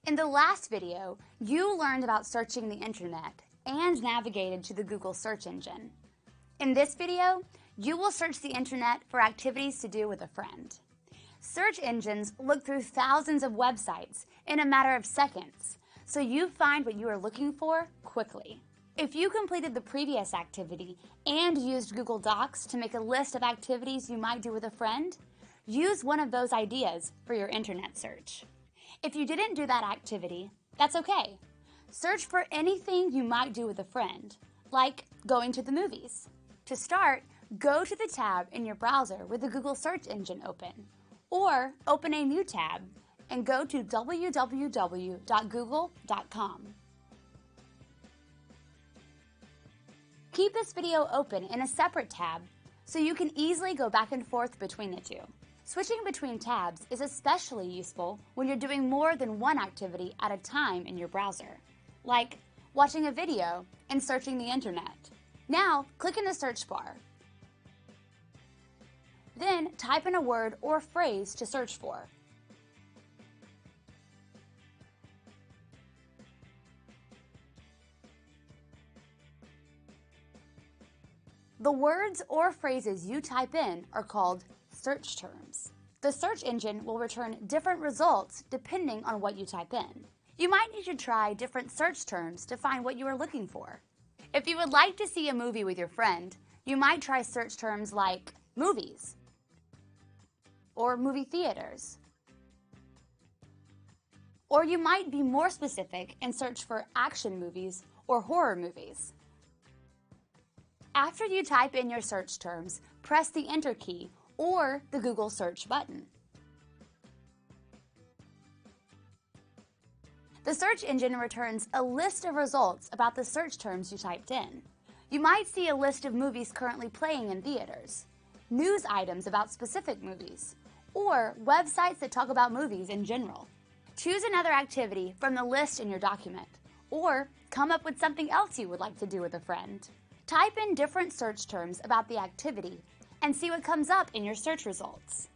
In the last video, you learned about searching the internet and navigated to the Google search engine. In this video, you will search the internet for activities to do with a friend. Search engines look through thousands of websites in a matter of seconds, so you find what you are looking for quickly. If you completed the previous activity and used Google Docs to make a list of activities you might do with a friend, use one of those ideas for your internet search. If you didn't do that activity, that's okay. Search for anything you might do with a friend, like going to the movies. To start, go to the tab in your browser with the Google search engine open, or open a new tab and go to www.google.com. Keep this video open in a separate tab so you can easily go back and forth between the two. Switching between tabs is especially useful when you're doing more than one activity at a time in your browser, like watching a video and searching the internet. Now, click in the search bar. Then type in a word or phrase to search for. The words or phrases you type in are called search terms. The search engine will return different results depending on what you type in. You might need to try different search terms to find what you are looking for. If you would like to see a movie with your friend, you might try search terms like movies or movie theaters. Or you might be more specific and search for action movies or horror movies. After you type in your search terms, press the Enter key or the Google search button. The search engine returns a list of results about the search terms you typed in. You might see a list of movies currently playing in theaters, news items about specific movies, or websites that talk about movies in general. Choose another activity from the list in your document, or come up with something else you would like to do with a friend. Type in different search terms about the activity and see what comes up in your search results.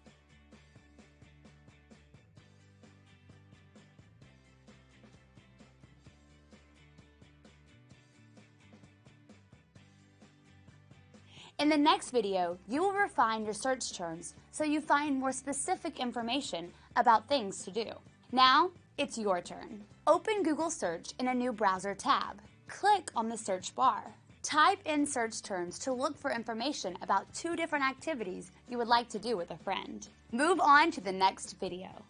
In the next video, you will refine your search terms so you find more specific information about things to do. Now, it's your turn. Open Google Search in a new browser tab. Click on the search bar. Type in search terms to look for information about 2 different activities you would like to do with a friend. Move on to the next video.